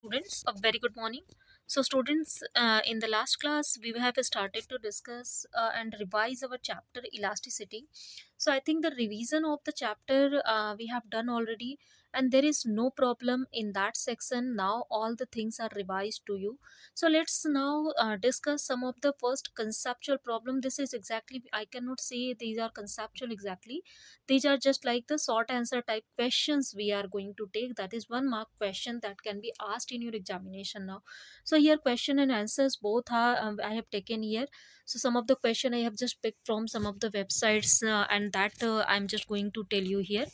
students, a very good morning. So, students, in the last class, we have started to discuss and revise our chapter elasticity. So, I think the revision of the chapter we have done already, and there is no problem in that section. Now, all the things are revised to you. So, let's now discuss some of the first conceptual problem. This is exactly, I cannot say these are conceptual exactly. These are just like the short answer type questions we are going to take. That is one mark question that can be asked in your examination now. So here question and answers both are I have taken here. So some of the question I have just picked from some of the websites, and that I'm just going to tell you here.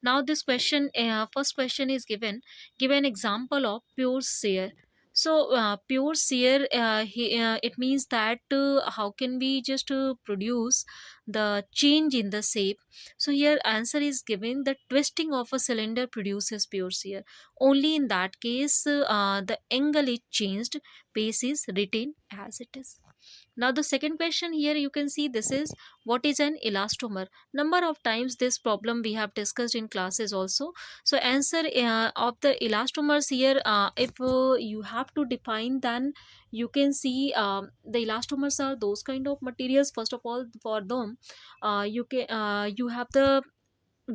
Now this question, first question is given, give an example of pure shear. So pure shear, it means that how can we just produce the change in the shape. So here answer is given, the twisting of a cylinder produces pure shear. Only in that case the angle is changed, base is retained as it is. Now the second question here, you can see this is, what is an elastomer? Number of times this problem we have discussed in classes also. So answer of the elastomers here, if you have to define, then you can see the elastomers are those kind of materials. First of all, for them you have the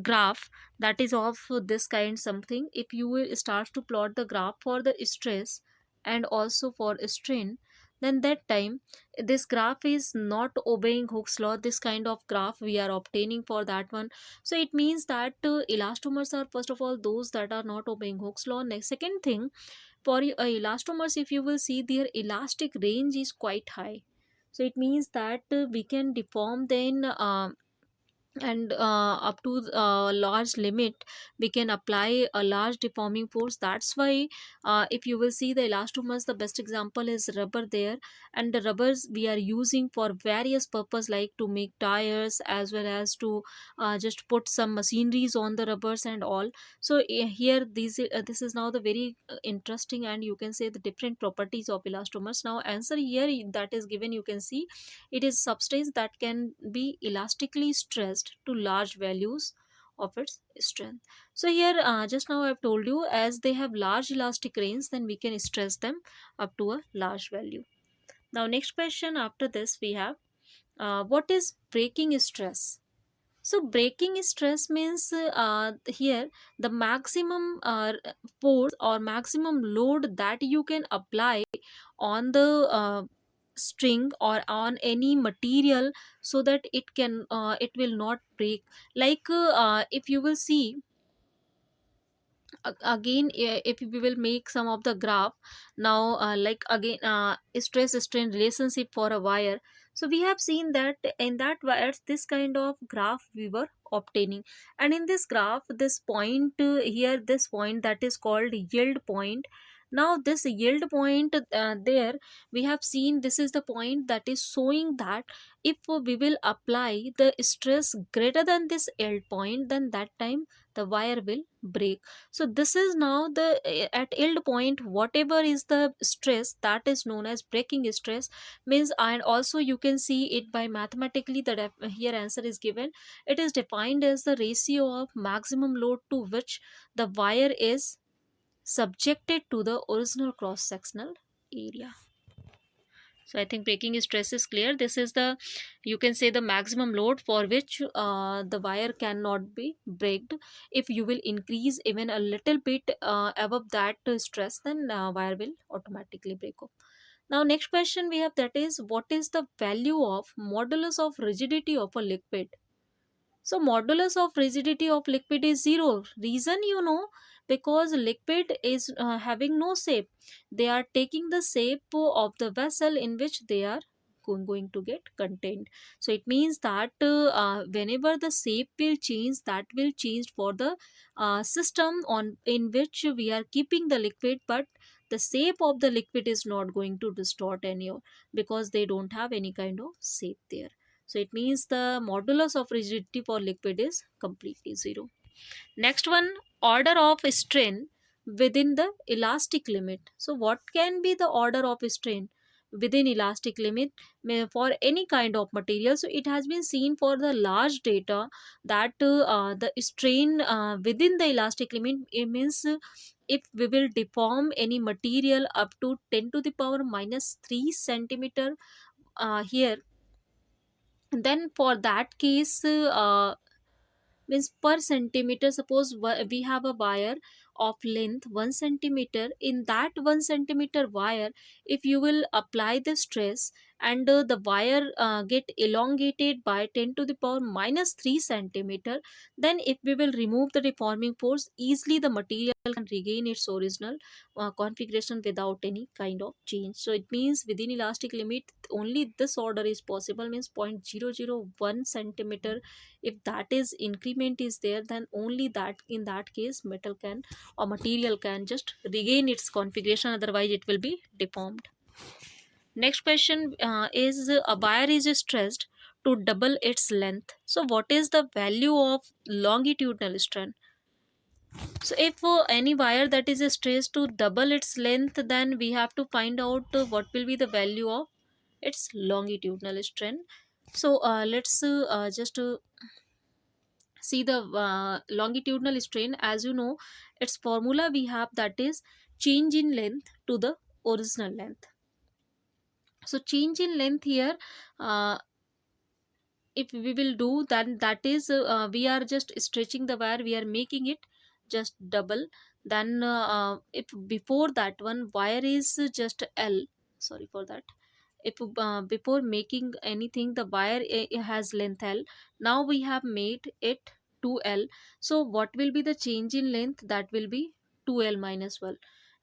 graph that is of this kind something. If you will start to plot the graph for the stress and also for strain, then that time this graph is not obeying Hooke's law. This kind of graph we are obtaining for that one. So it means that elastomers are first of all those that are not obeying Hooke's law. Next, second thing, for elastomers, if you will see, their elastic range is quite high. So it means that we can deform then and up to a large limit we can apply a large deforming force. That's why if you will see the elastomers, the best example is rubber there. And the rubbers we are using for various purpose, like to make tires, as well as to just put some machineries on the rubbers and all. So here this is now the very interesting, and you can say the different properties of elastomers. Now answer here that is given, you can see it is substance that can be elastically stressed to large values of its strength. So here just now I have told you, as they have large elastic range, then we can stress them up to a large value. Now next question after this we have, what is breaking stress? So breaking stress means here the maximum force or maximum load that you can apply on the string or on any material, so that it will not break. Like if you will see again, if we will make some of the graph now, like again stress strain relationship for a wire. So we have seen that in that wires this kind of graph we were obtaining. And in this graph, this point here, this point that is called yield point. Now this yield point, there we have seen, this is the point that is showing that if we will apply the stress greater than this yield point, then that time the wire will break. So this is now the at yield point, whatever is the stress, that is known as breaking stress means. And also you can see it by mathematically, that here answer is given, it is defined as the ratio of maximum load to which the wire is subjected to the original cross sectional area. So I think breaking stress is clear. This is the, you can say, the maximum load for which the wire cannot be breaked. If you will increase even a little bit above that stress, then wire will automatically break off. Now next question we have, that is, what is the value of modulus of rigidity of a liquid? So modulus of rigidity of liquid is 0. Reason, because liquid is having no shape. They are taking the shape of the vessel in which they are going to get contained. So it means that whenever the shape will change, that will change for the system on in which we are keeping the liquid, but the shape of the liquid is not going to distort any, because they don't have any kind of shape there. So it means the modulus of rigidity for liquid is completely 0. Next one, order of strain within the elastic limit. So what can be the order of strain within elastic limit for any kind of material? So it has been seen for the large data that the strain within the elastic limit, it means if we will deform any material up to 10 to the power minus 3 centimeter here, then for that case, means per centimeter, suppose we have a wire of length 1 centimeter. In that 1 centimeter wire, if you will apply the stress, and the wire get elongated by 10 to the power minus 3 centimeter, then if we will remove the deforming force, easily the material can regain its original configuration without any kind of change. So it means within elastic limit only this order is possible, means 0.001 centimeter. If that is increment is there, then only that, in that case, metal can or material can just regain its configuration, otherwise it will be deformed. Next question is, a wire is stressed to double its length, so what is the value of longitudinal strain? So if any wire that is stressed to double its length, then we have to find out what will be the value of its longitudinal strain. So let's just see the longitudinal strain. As you know, its formula we have, that is change in length to the original length. So change in length here, uh, if we will do, then that is we are just stretching the wire, we are making it just double. Then if before that one wire is just L, sorry for that, if before making anything the wire has length L, now we have made it 2L. So what will be the change in length? That will be 2L minus 1.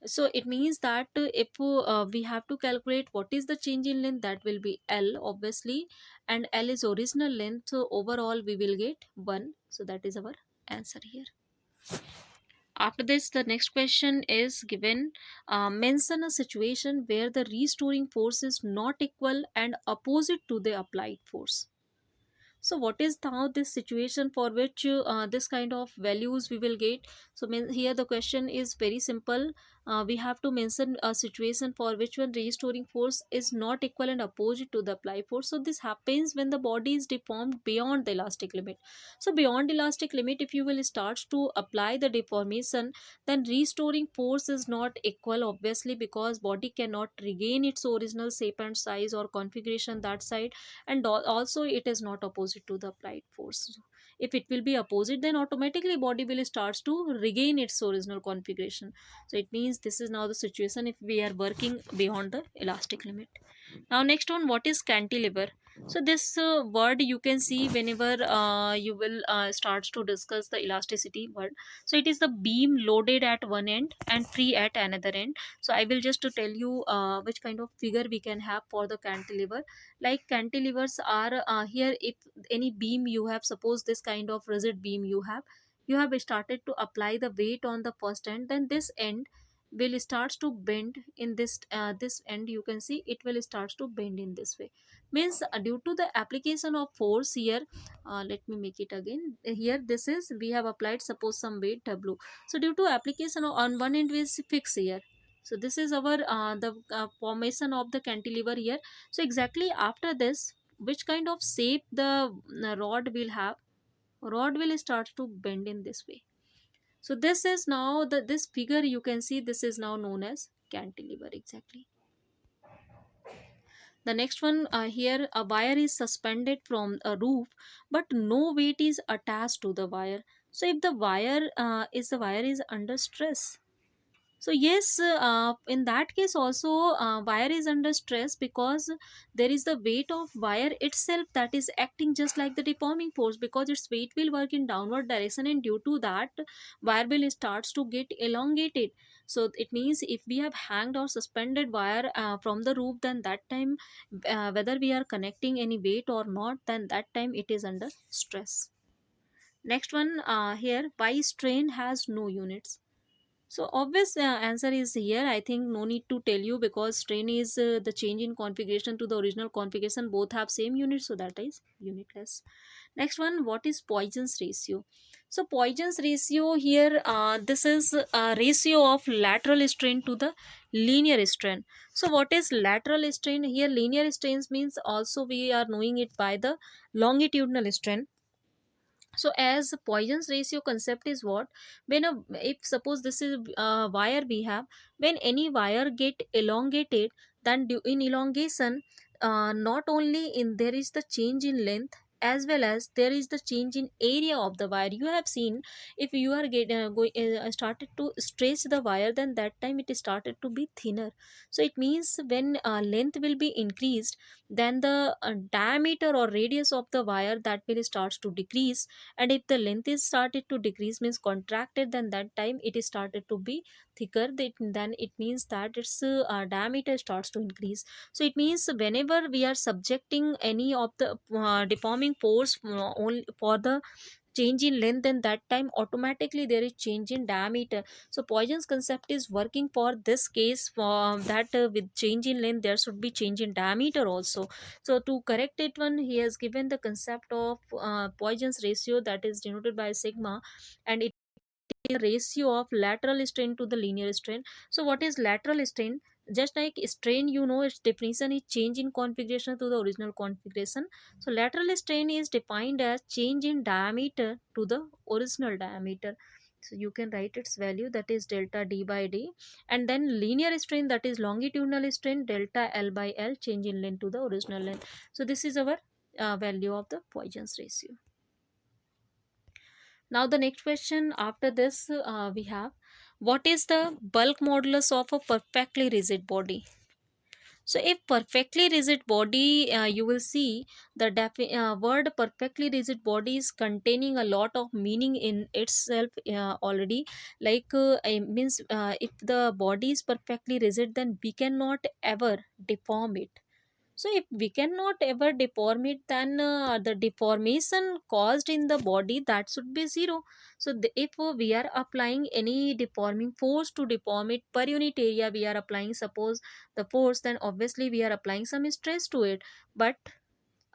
So it means that if we have to calculate what is the change in length, that will be L obviously, and L is original length, so overall we will get 1. So that is our answer here. After this, the next question is given, mention a situation where the restoring force is not equal and opposite to the applied force. So what is now this situation for which this kind of values we will get? So here the question is very simple. We have to mention a situation for which one restoring force is not equal and opposite to the applied force. So this happens when the body is deformed beyond the elastic limit. So beyond elastic limit, if you will start to apply the deformation, then restoring force is not equal obviously, because body cannot regain its original shape and size or configuration that side, and also it is not opposite to the applied force. If it will be opposite, then automatically body will starts to regain its original configuration. So it means this is now the situation if we are working beyond the elastic limit. Now next one, what is cantilever? So this word you can see whenever you will starts to discuss the elasticity word. So it is the beam loaded at one end and free at another end. So I will just to tell you which kind of figure we can have for the cantilever. Like cantilevers are here, if any beam you have, suppose this kind of rigid beam you have started to apply the weight on the first end, then this end will starts to bend in this end, you can see it will starts to bend in this way. Means due to the application of force here, let me make it again. Here this is, we have applied suppose some weight W. So due to application on one end is fixed here. So this is our the formation of the cantilever here. So exactly after this, which kind of shape the rod will have? Rod will start to bend in this way. So this is now the, this figure you can see, this is now known as cantilever exactly. The next one, here a wire is suspended from a roof, but no weight is attached to the wire. So if the wire is under stress, so yes, in that case also wire is under stress, because there is the weight of wire itself that is acting just like the deforming force, because its weight will work in downward direction, and due to that wire will starts to get elongated. So it means if we have hanged or suspended wire from the roof, then that time whether we are connecting any weight or not, then that time it is under stress. Next one, here, why strain has no units? So obvious answer is here. I think no need to tell you, because strain is the change in configuration to the original configuration. Both have same unit, so that is unitless. Next one, what is Poisson's ratio? So Poisson's ratio here, this is a ratio of lateral strain to the linear strain. So what is lateral strain? Here linear strains means also we are knowing it by the longitudinal strain. So as Poisson's ratio concept is what, when a, if suppose this is a wire we have, when any wire get elongated, then in elongation, not only in there is the change in length, as well as there is the change in area of the wire. You have seen, if you are started to stretch the wire, then that time it is started to be thinner. So it means when length will be increased, then the diameter or radius of the wire, that will starts to decrease. And if the length is started to decrease, means contracted, then that time it is started to be thicker. Then it means that its diameter starts to increase. So it means whenever we are subjecting any of the deforming force only for the change in length, then that time automatically there is change in diameter. So Poisson's concept is working for this case, for that with change in length there should be change in diameter also. So to correct it one, he has given the concept of Poisson's ratio, that is denoted by sigma, and it is a ratio of lateral strain to the linear strain. So what is lateral strain? Just like strain, you know, its definition is change in configuration to the original configuration. So lateral strain is defined as change in diameter to the original diameter. So you can write its value, that is delta d by d. And then linear strain, that is longitudinal strain, delta l by l, change in length to the original length. So this is our value of the Poisson's ratio. Now the next question after this, we have, what is the bulk modulus of a perfectly rigid body? So if perfectly rigid body, you will see the word perfectly rigid body is containing a lot of meaning in itself already. Like it means if the body is perfectly rigid, then we cannot ever deform it. So if we cannot ever deform it, then the deformation caused in the body, that should be zero. So if we are applying any deforming force to deform it per unit area, we are applying suppose the force, then obviously we are applying some stress to it. But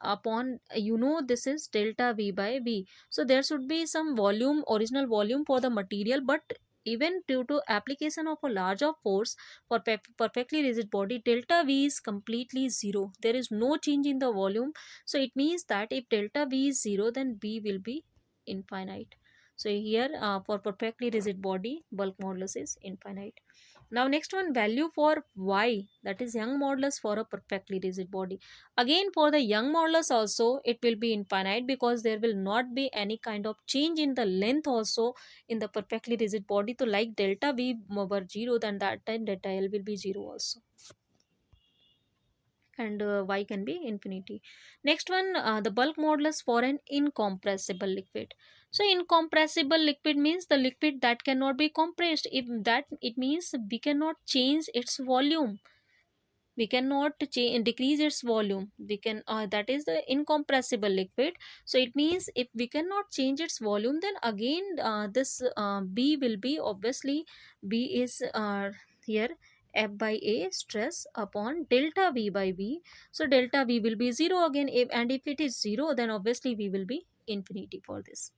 upon, you know, this is delta v by v, so there should be some volume, original volume for the material. But even due to application of a larger force for perfectly rigid body, delta v is completely zero, there is no change in the volume. So it means that if delta v is zero, then v will be infinite. So here for perfectly rigid body, bulk modulus is infinite. Now next one, value for y, that is Young modulus for a perfectly rigid body. Again for the Young modulus also it will be infinite, because there will not be any kind of change in the length also in the perfectly rigid body. So like delta v over 0, then that time delta L will be 0 also, and y can be infinity. Next one, the bulk modulus for an incompressible liquid. So incompressible liquid means the liquid that cannot be compressed. If that, it means we cannot change its volume, we cannot decrease its volume, we can that is the incompressible liquid. So it means if we cannot change its volume, then again this b will be obviously, b is here f by a stress upon delta v by v. So delta v will be 0 again, and if it is 0, then obviously v will be infinity for this.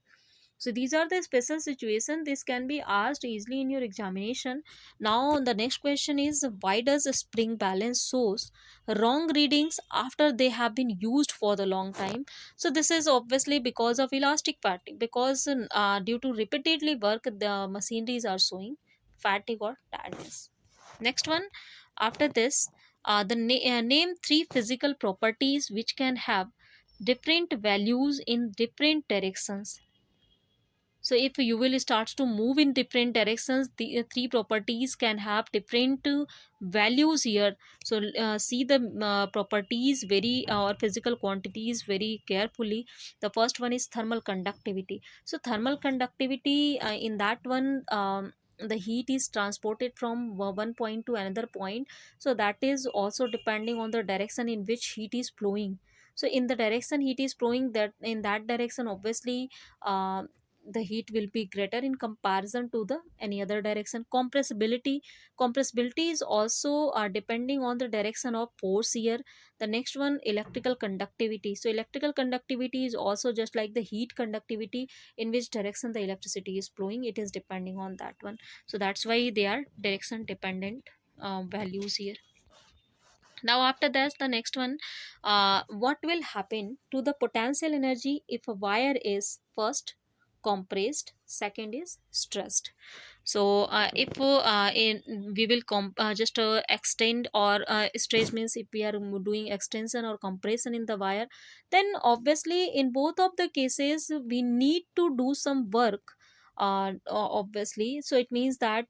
So these are the special situation, this can be asked easily in your examination. Now the next question is, why does a spring balance shows wrong readings after they have been used for the long time? So this is obviously because of elastic fatigue, because due to repeatedly work, the machineries are showing fatigue or tiredness. Next one, after this, name three physical properties which can have different values in different directions. So if you will start to move in different directions, the three properties can have different values here. So see the properties very or physical quantities very carefully. The first one is thermal conductivity. So thermal conductivity, in that one, the heat is transported from one point to another point. So that is also depending on the direction in which heat is flowing. So in the direction heat is flowing, that in that direction obviously uh, the heat will be greater in comparison to the any other direction. Compressibility is also depending on the direction of force here. The next one, electrical conductivity. So electrical conductivity is also just like the heat conductivity, in which direction the electricity is flowing, it is depending on that one. So that's why they are direction dependent values here. Now after that, the next one, what will happen to the potential energy if a wire is first compressed, second is stressed? So if we will just extend or stretch, means if we are doing extension or compression in the wire, then obviously in both of the cases we need to do some work, obviously. So it means that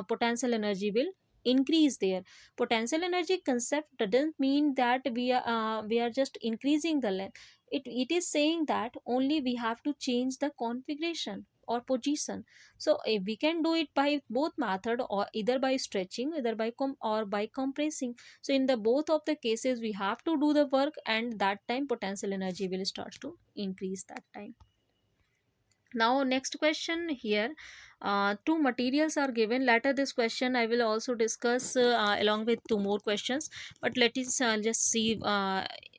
potential energy will increase there. Potential energy concept doesn't mean that we are just increasing the length. It is saying that only we have to change the configuration or position. So if we can do it by both method, or either by stretching, either by or by compressing. So in the both of the cases we have to do the work, and that time potential energy will start to increase that time. Now next question here, two materials are given. Later this question I will also discuss along with two more questions, but let us just see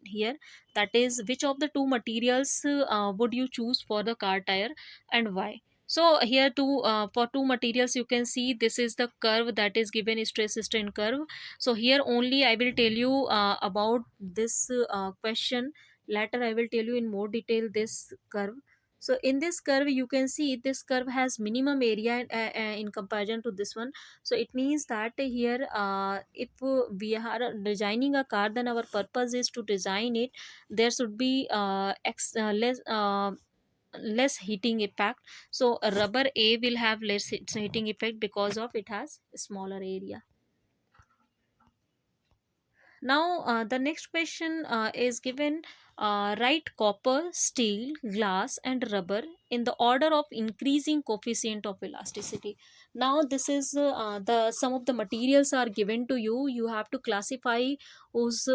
here, that is, which of the two materials would you choose for the car tire, and why? So here two, for two materials, you can see this is the curve that is given, stress strain curve. So here only I will tell you about this question. Later I will tell you in more detail this curve. So in this curve you can see this curve has minimum area in comparison to this one. So it means that here if we are designing a car, then our purpose is to design it, there should be less heating effect. So a rubber A will have less heating effect because of it has smaller area. Now, the next question is given, write copper, steel, glass, and rubber in the order of increasing coefficient of elasticity. Now, this is the some of the materials are given to you. You have to classify whose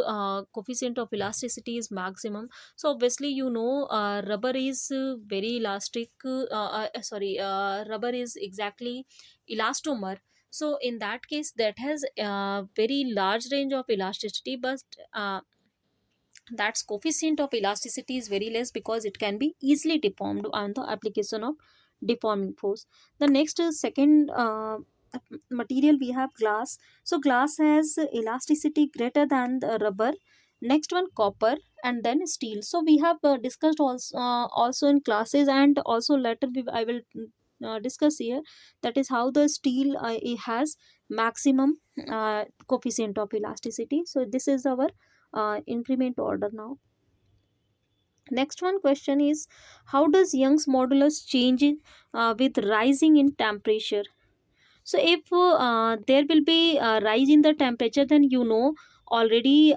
coefficient of elasticity is maximum. So, obviously, you know, rubber is very elastic. Rubber is exactly elastomer. So in that case, that has a very large range of elasticity, but that's coefficient of elasticity is very less because it can be easily deformed on the application of deforming force. The next is second material, we have glass. So glass has elasticity greater than the rubber. Next one, copper, and then steel. So we have discussed also in classes, and also later I will discuss here, that is how the steel it has maximum coefficient of elasticity. So this is our increment order. Now next one question is, how does Young's modulus change with rising in temperature? So if there will be a rise in the temperature, then you know already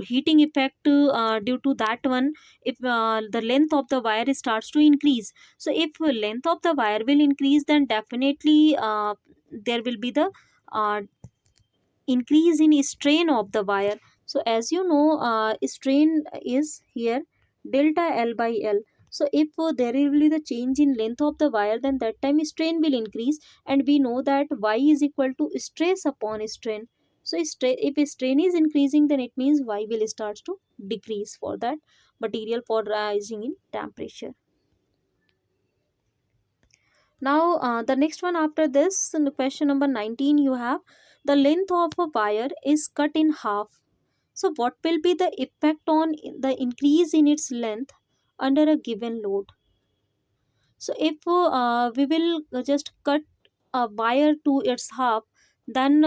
heating effect due to that one, if the length of the wire starts to increase. So if length of the wire will increase, then definitely there will be the uh, increase in strain of the wire. So as you know, strain is here delta L by L. So if there will be the change in length of the wire, then that time strain will increase, and we know that Y is equal to stress upon strain. So if strain is increasing, then it means Y will start to decrease for that material for rising in temperature. Now, the next one after this, in the question number 19, you have, the length of a wire is cut in half. So, what will be the effect on the increase in its length under a given load? So, if we will just cut a wire to its half, then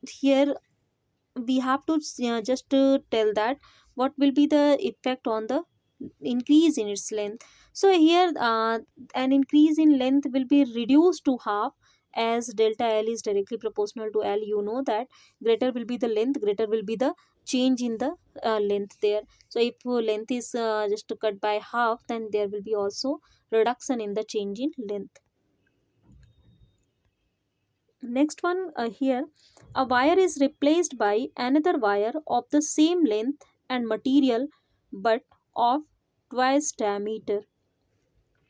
here we have to just tell that what will be the effect on the increase in its length. So here an increase in length will be reduced to half, as delta L is directly proportional to L. You know that greater will be the length, greater will be the change in the length there. So if length is just cut by half, then there will be also reduction in the change in length. Next one, here, a wire is replaced by another wire of the same length and material but of twice diameter.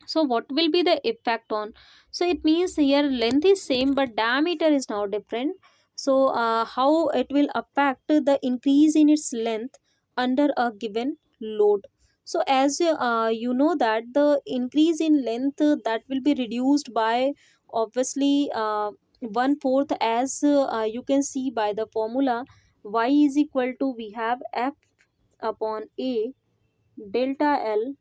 So what will be the effect on? So it means here length is same but diameter is now different. So how it will affect the increase in its length under a given load? So as you know that the increase in length that will be reduced by obviously one fourth, as you can see by the formula, y is equal to, we have f upon a delta L,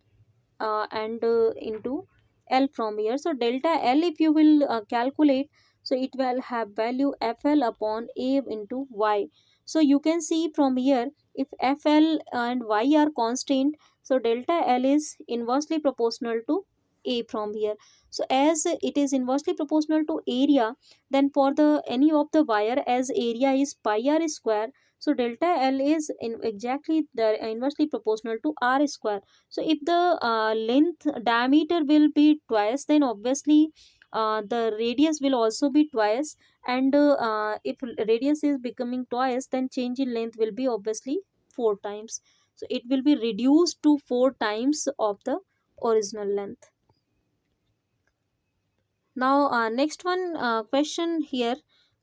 and into L from here. So delta L, if you will calculate, so it will have value FL upon A into Y. So you can see from here, if FL and Y are constant, so delta L is inversely proportional to A from here. So as it is inversely proportional to area, then for the any of the wire, as area is pi r square, so delta L is exactly the inversely proportional to r square. So if the length diameter will be twice, then obviously the radius will also be twice, and if radius is becoming twice, then change in length will be obviously four times. So it will be reduced to four times of the original length. Now next one question here,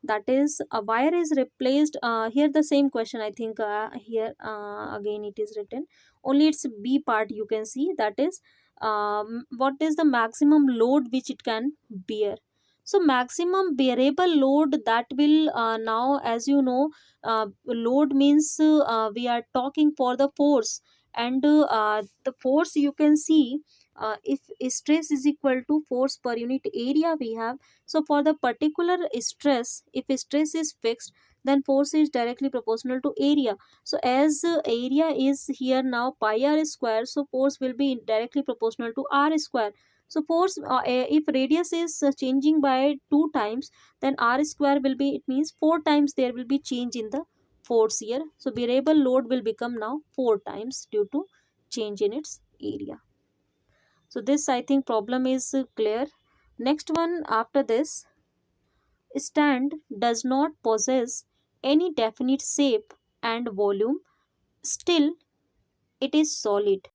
that is a wire is replaced, here the same question, I think here again it is written, only its B part you can see, that is what is the maximum load which it can bear. So maximum bearable load, that will now, as you know, load means we are talking for the force, and the force you can see, if stress is equal to force per unit area we have. So for the particular stress, if stress is fixed, then force is directly proportional to area. So as area is here now pi r square, so force will be directly proportional to r square. So force, if radius is changing by two times, then r square will be, it means four times there will be change in the force here. So bearable load will become now four times due to change in its area. So this, I think, problem is clear. Next one after this, stand does not possess any definite shape and volume, still it is solid.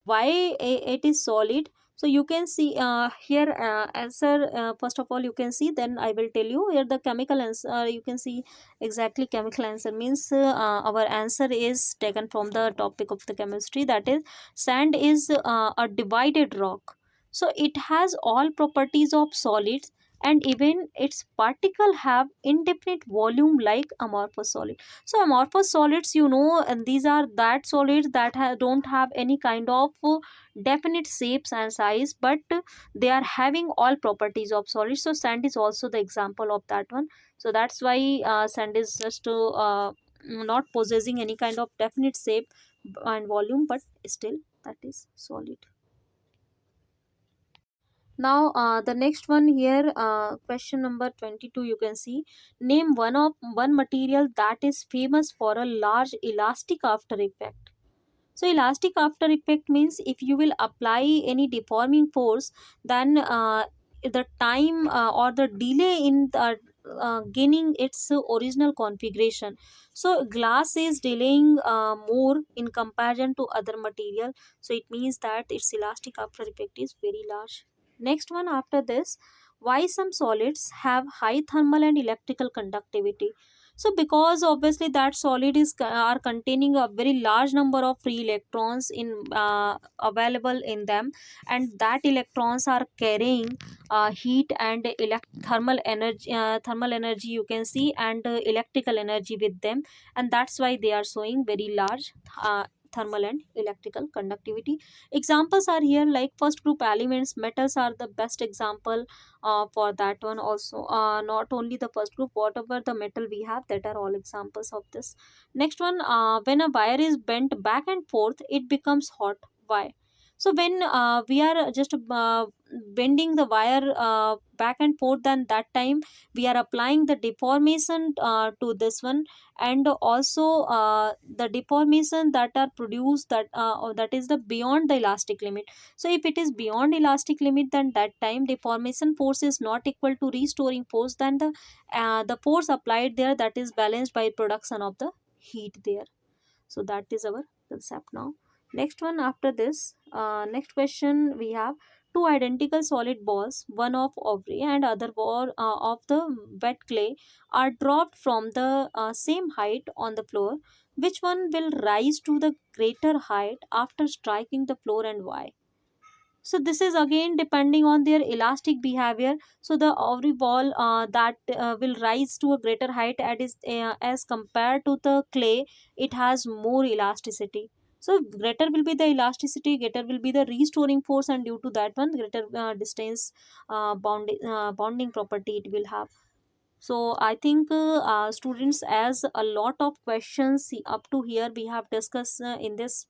Why it is solid? So you can see here, answer, first of all you can see, then I will tell you here the chemical answer. You can see exactly chemical answer means our answer is taken from the topic of the chemistry, that is sand is a divided rock. So it has all properties of solids, and even its particle have indefinite volume like amorphous solid. So amorphous solids, you know, and these are that solids that don't have any kind of definite shapes and size, but they are having all properties of solids. So sand is also the example of that one. So that's why sand is just not possessing any kind of definite shape and volume, but still that is solid. Now the next one here, question number 22, you can see, name one material that is famous for a large elastic after effect. So elastic after effect means if you will apply any deforming force, then the time or the delay in the gaining its original configuration. So glass is delaying more in comparison to other material, so it means that its elastic after effect is very large. Next one after this, why some solids have high thermal and electrical conductivity? So because obviously that solid is are containing a very large number of free electrons in available in them, and that electrons are carrying heat and thermal energy you can see, and electrical energy with them, and that's why they are showing very large thermal and electrical conductivity. Examples are here like first group elements, metals are the best example for that one also. Not only the first group, whatever the metal we have, that are all examples of this. Next one, when a wire is bent back and forth, it becomes hot. Why? So when we are just bending the wire back and forth, then that time we are applying the deformation to this one, and also the deformation that are produced, that or that is the beyond the elastic limit. So if it is beyond elastic limit, then that time deformation force is not equal to restoring force, then the force applied there, that is balanced by production of the heat there. So that is our concept. Now next one after this, next question we have, two identical solid balls, one of ovary and other ball of the wet clay, are dropped from the same height on the floor. Which one will rise to the greater height after striking the floor, and why? So this is again depending on their elastic behavior. So the ovary ball that will rise to a greater height as compared to the clay, it has more elasticity. So greater will be the elasticity, greater will be the restoring force, and due to that one, greater distance bonding property it will have. So I think students, as a lot of questions, see, up to here we have discussed in this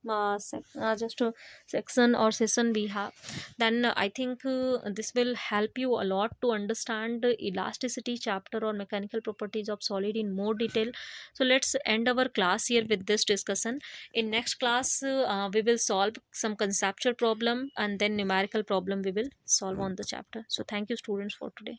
just a section or session we have, then I think this will help you a lot to understand the elasticity chapter or mechanical properties of solid in more detail. So let's end our class here with this discussion. In next class we will solve some conceptual problem, and then numerical problem we will solve on the chapter. So thank you students for today.